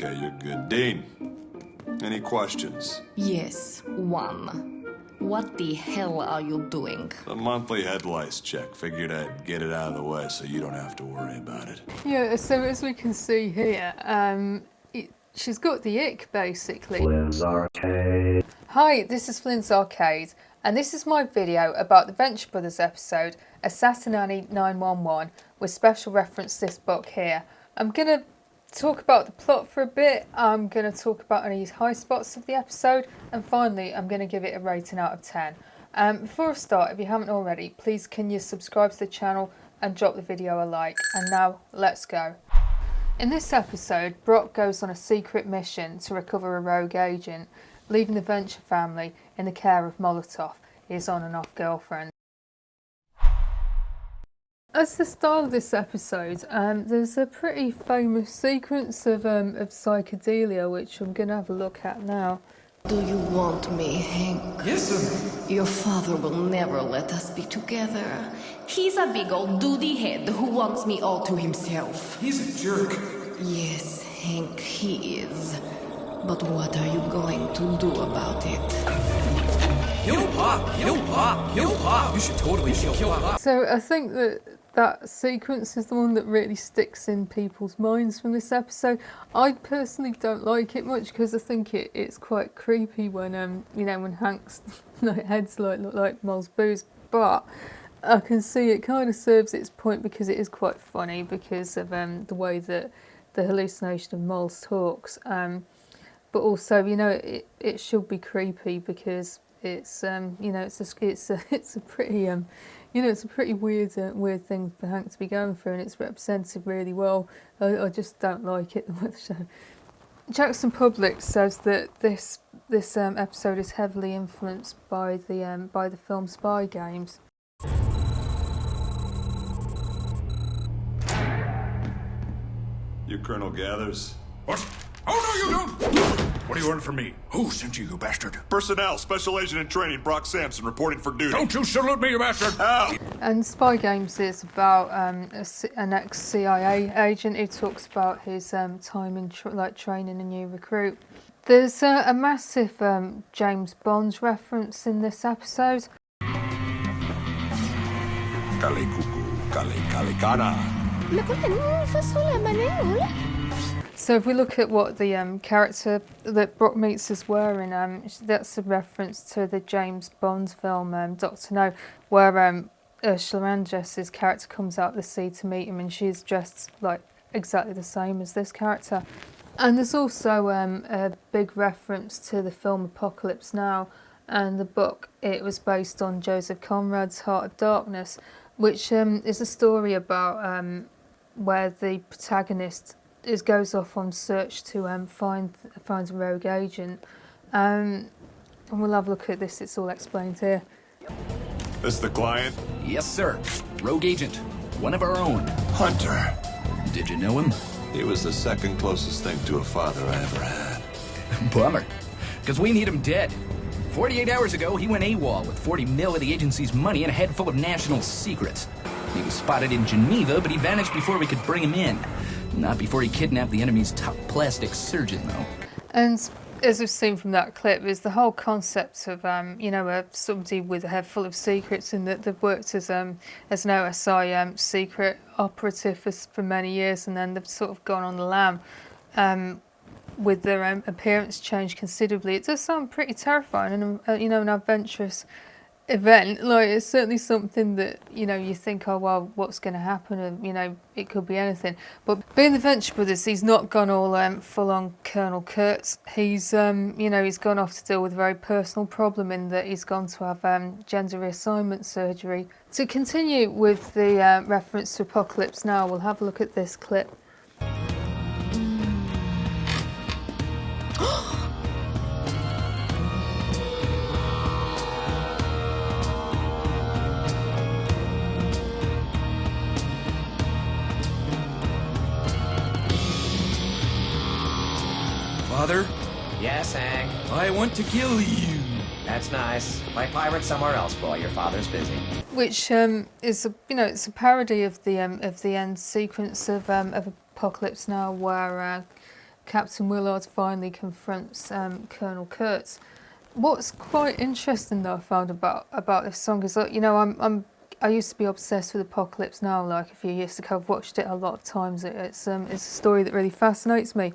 Okay, you're good. Dean, any questions? Yes, one. What the hell are you doing? The monthly head lice check. Figured I'd get it out of the way so you don't have to worry about it. Yeah, so as we can see here, she's got the ick, basically. FlynnsArcade. Hi, this is FlynnsArcade, and this is my video about the Venture Bros episode, Assassinanny 911, with special reference to this book here. I'm going to talk about the plot for a bit, I'm going to talk about any high spots of the episode, and finally I'm going to give it a rating out of 10. Before I start, if you haven't already, please can you subscribe to the channel and drop the video a like. And now, let's go. In this episode, Brock goes on a secret mission to recover a rogue agent, leaving the Venture family in the care of Molotov, his on and off girlfriend. As the style of this episode, there's a pretty famous sequence of psychedelia, which I'm going to have a look at now. Do you want me, Hank? Yes, sir. Your father will never let us be together. He's a big old duty head who wants me all to himself. He's a jerk. Yes, Hank, he is. But what are you going to do about it? He'll pop. He'll pop. He'll pop. You should totally kill pop. So I think that sequence is the one that really sticks in people's minds from this episode. I personally don't like it much because I think it's quite creepy when when Hank's heads look like Mol's booze, but I can see it kind of serves its point because it is quite funny because of the way that the hallucination of Moles talks, but also it should be creepy because it's it's a pretty it's a pretty weird thing for Hank to be going through, and it's represented really well. I just don't like it much. Jackson Public says that this episode is heavily influenced by the film Spy Games. You Colonel Gathers? What? Oh, no, you don't! What do you want from me? Who sent you, you bastard? Personnel, Special Agent in Training, Brock Sampson, reporting for duty. Don't you salute me, you bastard! How? And Spy Games is about an ex-CIA agent who talks about his time in training a new recruit. There's a massive James Bond reference in this episode. So if we look at what the character that Brock meets is wearing, that's a reference to the James Bond film Dr. No, where Ursula Andress's character comes out the sea to meet him, and she's dressed like exactly the same as this character. And there's also a big reference to the film Apocalypse Now, and the book. It was based on Joseph Conrad's Heart of Darkness, which is a story about where the protagonist goes off on search to find a rogue agent. And we'll have a look at this, it's all explained here. This the client? Yes, sir. Rogue agent. One of our own. Hunter. Did you know him? He was the second closest thing to a father I ever had. Bummer. Because we need him dead. 48 hours ago, he went AWOL with 40 mil of the agency's money and a head full of national secrets. He was spotted in Geneva, but he vanished before we could bring him in. Not before he kidnapped the enemy's top plastic surgeon, though. And as we've seen from that clip, is the whole concept of somebody with a head full of secrets, and that they've worked as an OSI secret operative for many years, and then they've sort of gone on the lam with their appearance changed considerably. It does sound pretty terrifying, and an adventurous event. Like, it's certainly something that you think, oh well, what's going to happen, and it could be anything. But being the Venture Brothers, he's not gone all full on Colonel Kurtz. He's he's gone off to deal with a very personal problem in that he's gone to have gender reassignment surgery. To continue with the reference to Apocalypse Now, we'll have a look at this clip. Father? Yes, Hank. I want to kill you. That's nice. Play pirate somewhere else, boy. Your father's busy. Which is it's a parody of the end sequence of Apocalypse Now, where Captain Willard finally confronts Colonel Kurtz. What's quite interesting that I found about this song is that, you know, I used to be obsessed with Apocalypse Now, like a few years ago. I've watched it a lot of times. It's a story that really fascinates me.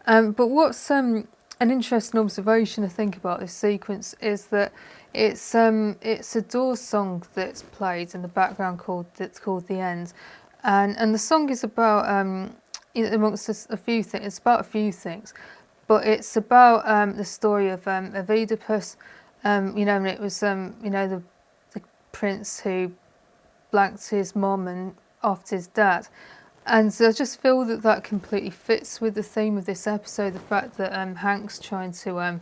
But what's an interesting observation I think about this sequence is that it's a Doors song that's played in the background called The End, and the song is about amongst a few things. It's about a few things, but it's about the story of Oedipus. You know, and it was you know, the prince who blanked his mom and offed his dad. And I just feel that completely fits with the theme of this episode, the fact that Hank's trying to,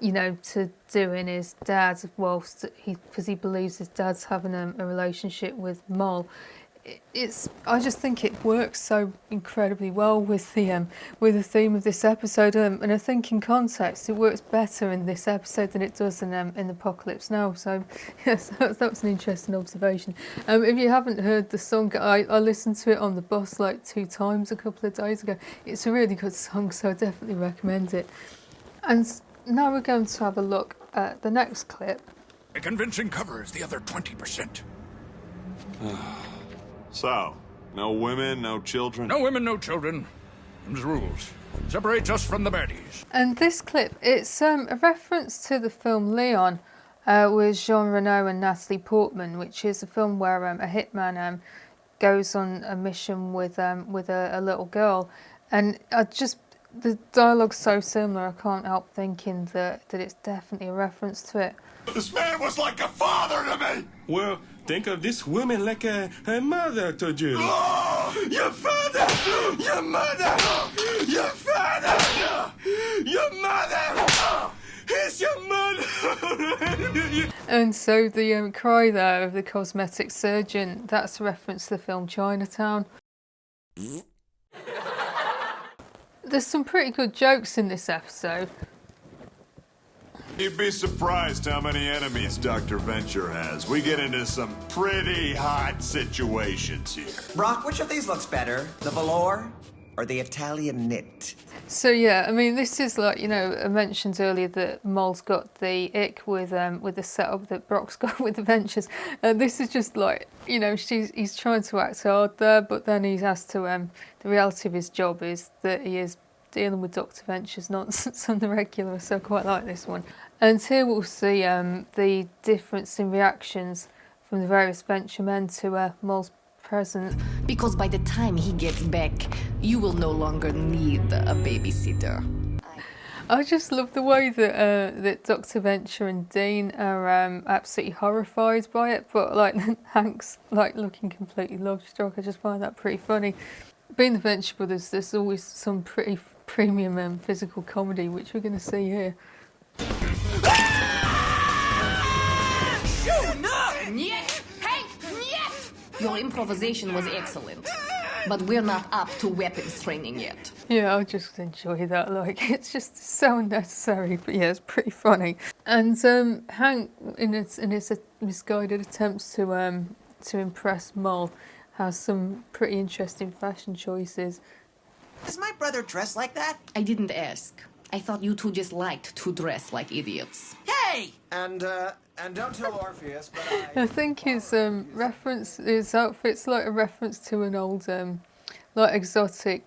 you know, to do in his dad whilst because he believes his dad's having a relationship with Mol. I just think it works so incredibly well with the theme of this episode, and I think in context it works better in this episode than it does in Apocalypse Now. So yes, that was an interesting observation. If you haven't heard the song, I listened to it on the bus like 2 times a couple of days ago. It's a really good song, so I definitely recommend it. And now we're going to have a look at the next clip. A convincing cover is the other 20%. So, no women, no children? No women, no children. Them's rules. Separates us from the baddies. And this clip, it's a reference to the film Leon with Jean Reno and Natalie Portman, which is a film where a hitman goes on a mission with a little girl. And the dialogue's so similar, I can't help thinking that it's definitely a reference to it. This man was like a father to me! Well, think of this woman like her mother to you. Oh, your father! Your mother! Your father! Your mother! Here's your mother! And so the cry there of the cosmetic surgeon, that's a reference to the film Chinatown. There's some pretty good jokes in this episode. You'd be surprised how many enemies Dr. Venture has. We get into some pretty hot situations here. Brock, which of these looks better? The velour or the Italian knit? So yeah, I mean, this is like, you know, I mentioned earlier that Mol's got the ick with the setup that Brock's got with the Ventures. This is just like, you know, he's trying to act hard there, but then he has to. The reality of his job is that he is dealing with Dr. Venture's nonsense on the regular, so I quite like this one. And here we'll see the difference in reactions from the various Venture men to Mol's present. Because by the time he gets back, you will no longer need a babysitter. I just love the way that Dr. Venture and Dean are absolutely horrified by it, but like Hank's like looking completely love-struck. I just find that pretty funny. Being the Venture Brothers, there's always some pretty premium physical comedy, which we're going to see here. Niet! Hank, niet! Your improvisation was excellent, but we're not up to weapons training yet. Yeah, I just enjoy that. Like, it's just so unnecessary, but yeah, it's pretty funny. And Hank, in his misguided attempts to impress Mol, has some pretty interesting fashion choices. Does my brother dress like that? I didn't ask. I thought you two just liked to dress like idiots. Hey! And don't tell Orpheus, but I think his outfit's like a reference to an old like exotic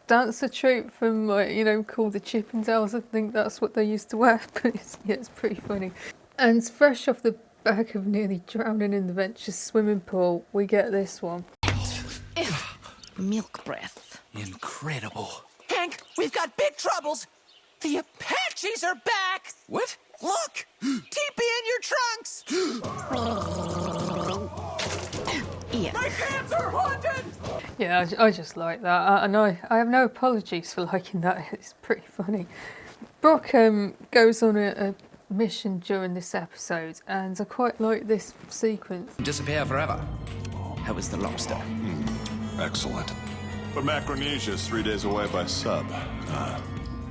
dancer troupe from like, you know, called the Chippendales. I think that's what they used to wear, but it's pretty funny. And fresh off the back of nearly drowning in the Venture's swimming pool, we get this one. Milk breath. Incredible. Hank, we've got big troubles. The Apaches are back. What? Look, TP in your trunks. Yeah. My hands are haunted. Yeah, I just like that. And I have no apologies for liking that. It's pretty funny. Brock goes on a mission during this episode, and I quite like this sequence. Disappear forever. How is the lobster? Excellent. But Macronesia is 3 days away by sub.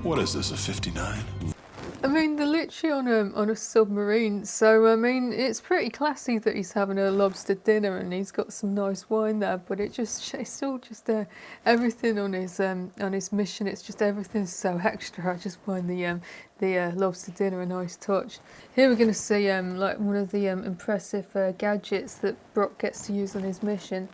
What is this, a 59? I mean, they're literally on a submarine, so I mean, it's pretty classy that he's having a lobster dinner and he's got some nice wine there. But it's still just everything on his mission. It's just everything's so extra. I just find the lobster dinner a nice touch. Here we're going to see like one of the impressive gadgets that Brock gets to use on his mission.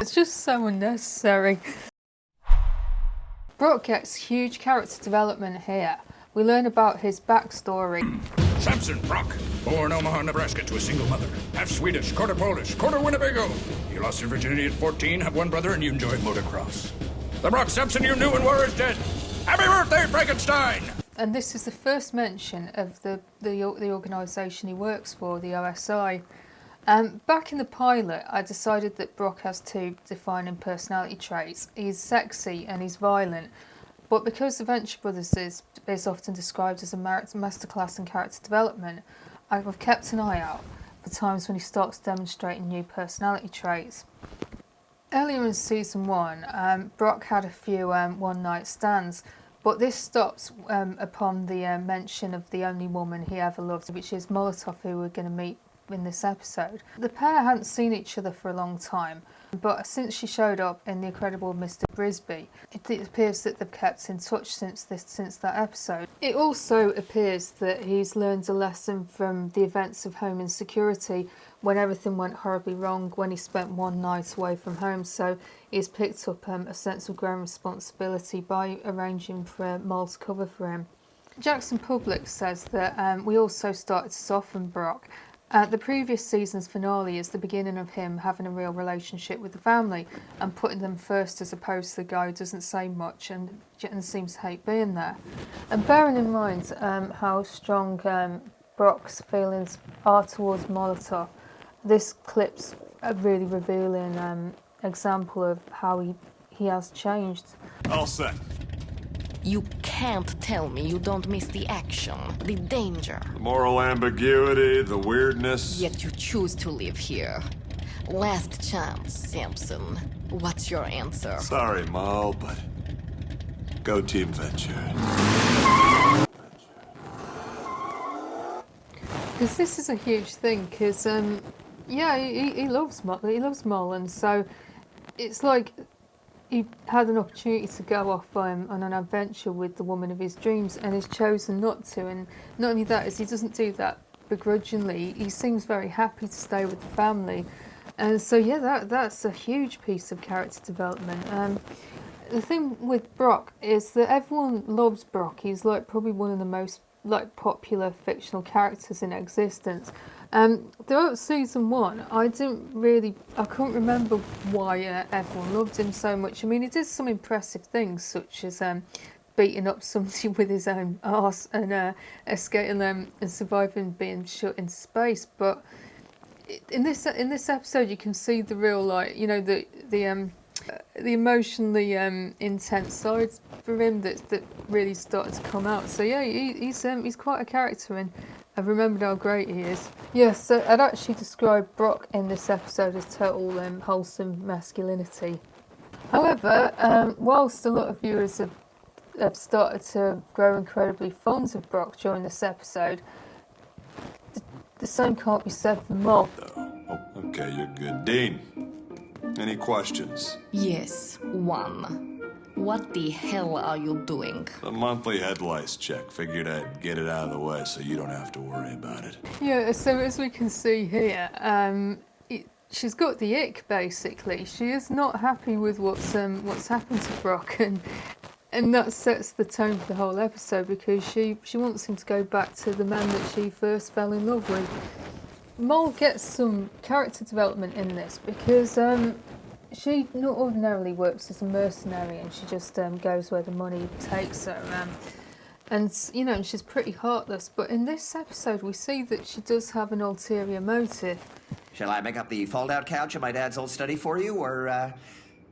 It's just so unnecessary. Brock gets huge character development here. We learn about his backstory. Samson Brock, born Omaha, Nebraska to a single mother. Half Swedish, quarter Polish, quarter Winnebago. You lost your virginity at 14, have one brother, and you enjoyed motocross. The Brock Samson you knew and were is dead. Happy birthday, Frankenstein! And this is the first mention of the organisation he works for, the OSI. Back in the pilot, I decided that Brock has two defining personality traits. He's sexy and he's violent. But because the Venture Brothers is often described as a masterclass in character development, I've kept an eye out for times when he starts demonstrating new personality traits. Earlier in Season 1, Brock had a few one-night stands, but this stops upon the mention of the only woman he ever loved, which is Molotov, who we're going to meet in this episode. The pair hadn't seen each other for a long time, but since she showed up in The Incredible Mr. Brisby, it appears that they've kept in touch since that episode. It also appears that he's learned a lesson from the events of home insecurity when everything went horribly wrong when he spent one night away from home, so he's picked up a sense of growing responsibility by arranging for Mol to cover for him. Jackson Public says that we also started to soften Brock. The previous season's finale is the beginning of him having a real relationship with the family and putting them first, as opposed to the guy who doesn't say much and seems to hate being there. And bearing in mind how strong Brock's feelings are towards Molotov, this clip's a really revealing example of how he has changed. All set. You can't tell me you don't miss the action, the danger. The moral ambiguity, the weirdness. Yet you choose to live here. Last chance, Samson. What's your answer? Sorry, Mal, but go Team Venture. Because this is a huge thing, because, yeah, he loves Mol, and so it's like he had an opportunity to go off on an adventure with the woman of his dreams and has chosen not to. And not only that, is he doesn't do that begrudgingly. He seems very happy to stay with the family. And so, yeah, that's a huge piece of character development. The thing with Brock is that everyone loves Brock. He's like probably one of the most popular fictional characters in existence. Throughout Season 1, I couldn't remember why everyone loved him so much. I mean, he did some impressive things, such as beating up somebody with his own arse and escaping them and surviving being shut into space. But in this episode, you can see the real, the emotionally intense sides for him that really started to come out. So yeah, he's quite a character, and I've remembered how great he is. Yeah, so I'd actually describe Brock in this episode as total wholesome masculinity. However, whilst a lot of viewers have started to grow incredibly fond of Brock during this episode, the same can't be said for Mol. Oh, okay, you're good. Dean, any questions? Yes, one. What the hell are you doing? The monthly head lice check. Figured I'd get it out of the way so you don't have to worry about it. Yeah, so as we can see here, she's got the ick, basically. She is not happy with what's happened to Brock, and that sets the tone for the whole episode, because she wants him to go back to the man that she first fell in love with. Mol gets some character development in this, because she not ordinarily works as a mercenary, and she just goes where the money takes her. And she's pretty heartless. But in this episode, we see that she does have an ulterior motive. Shall I make up the fold-out couch in my dad's old study for you, or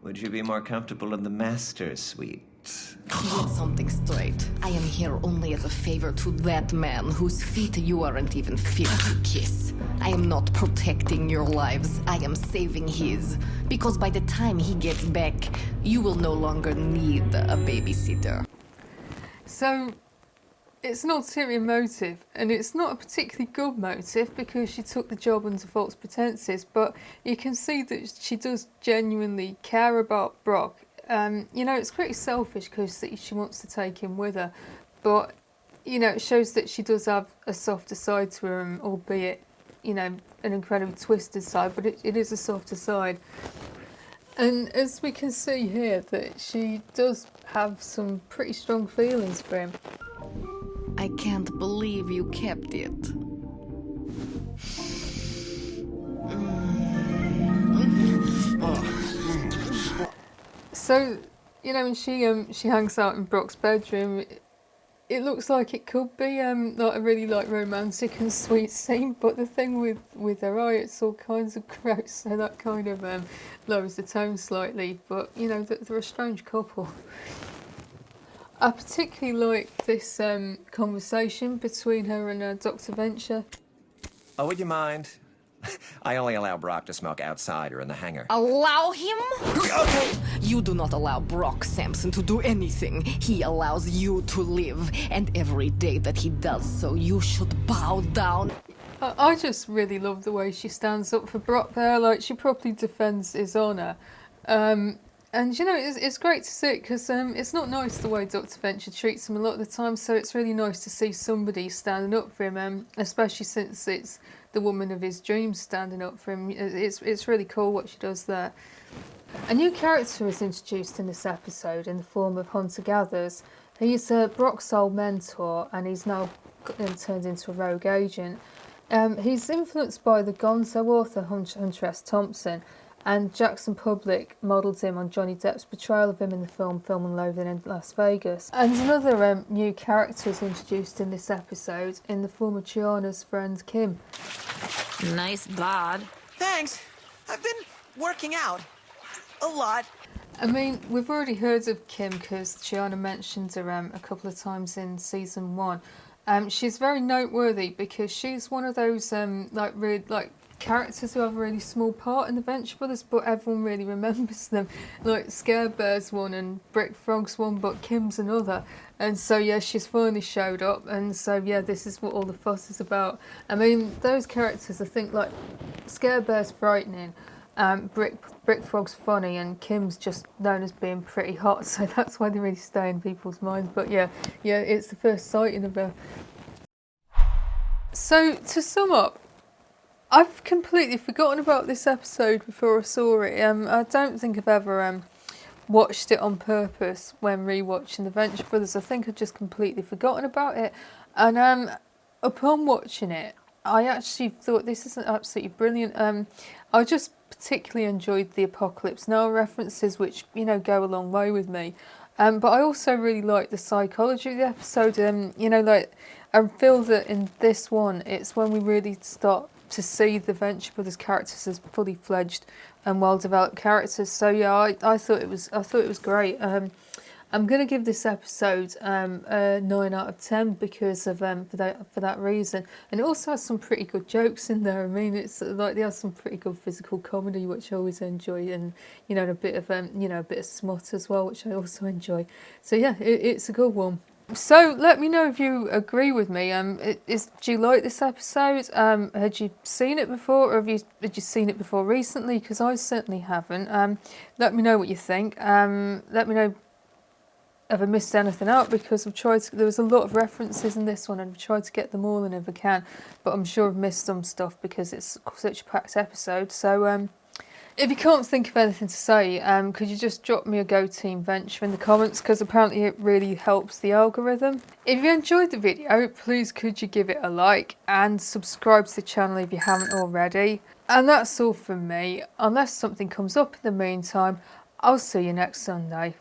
would you be more comfortable in the master's suite? Get something straight. I am here only as a favor to that man whose feet you aren't even fit to kiss. I am not protecting your lives. I am saving his. Because by the time he gets back, you will no longer need a babysitter. So, it's an ulterior motive, and it's not a particularly good motive because she took the job under false pretenses, but you can see that she does genuinely care about Brock. You know, it's pretty selfish because she wants to take him with her, but, you know, it shows that she does have a softer side to her, albeit, you know, an incredibly twisted side, but it is a softer side. And as we can see here, that she does have some pretty strong feelings for him. I can't believe you kept it. So, you know, when she hangs out in Brock's bedroom, it looks like it could be like a really like romantic and sweet scene, but the thing with her eye, it's all kinds of gross, so that kind of lowers the tone slightly. But you know, they're a strange couple. I particularly like this conversation between her and Dr. Venture. Oh, would you mind? I only allow Brock to smoke outside or in the hangar. Allow him? Okay. You do not allow Brock Sampson to do anything. He allows you to live, and every day that he does so, you should bow down. I just really love the way she stands up for Brock there. Like, she properly defends his honour. And, you know, it's great to see it because it's not nice the way Dr. Venture treats him a lot of the time, so it's really nice to see somebody standing up for him, especially since it's the woman of his dreams standing up for him. It's really cool what she does there. A new character is introduced in this episode in the form of Hunter-Gatherers. He's Brock's old mentor, and he's now turned into a rogue agent. He's influenced by the Gonzo author Hunter S. Thompson, and Jackson Public modelled him on Johnny Depp's portrayal of him in the film Film and Loathing in Las Vegas. And another new character is introduced in this episode in the form of Chiana's friend Kim. Nice bod. Thanks. I've been working out. A lot. I mean, we've already heard of Kim because Chiana mentioned her a couple of times in season 1. She's very noteworthy because she's one of those characters who have a really small part in the Venture Brothers, but everyone really remembers them. Like Scare Bear's one and Brick Frog's one, but Kim's another. And so yeah, she's finally showed up, and so yeah, this is what all the fuss is about. I mean, those characters, I think, like Scare Bear's frightening, Brick Frog's funny, and Kim's just known as being pretty hot, so that's why they really stay in people's minds. But yeah, it's the first sighting of her. So to sum up, I've completely forgotten about this episode before I saw it. I don't think I've ever watched it on purpose when rewatching The Venture Brothers. I think I've just completely forgotten about it. And upon watching it, I actually thought this is absolutely brilliant. I just particularly enjoyed the Apocalypse Now references, which, you know, go a long way with me. But I also really like the psychology of the episode. I feel that in this one, it's when we really start to see the Venture Brothers characters as fully fledged and well developed characters. So yeah, I thought it was great. I'm gonna give this episode a 9 out of 10 because of for that reason. And it also has some pretty good jokes in there. I mean, it's like they have some pretty good physical comedy, which I always enjoy, and you know, a bit of smut as well, which I also enjoy. So yeah, it's a good one. So let me know if you agree with me. Do you like this episode? Had you seen it before, or had you seen it before recently? Because I certainly haven't. Let me know what you think. Let me know if I missed anything out, because there was a lot of references in this one, and I've tried to get them all in if I can. But I'm sure I've missed some stuff because it's such a packed episode. So if you can't think of anything to say, could you just drop me a Go Team Venture in the comments, because apparently it really helps the algorithm. If you enjoyed the video, please could you give it a like and subscribe to the channel if you haven't already. And that's all from me. Unless something comes up in the meantime, I'll see you next Sunday.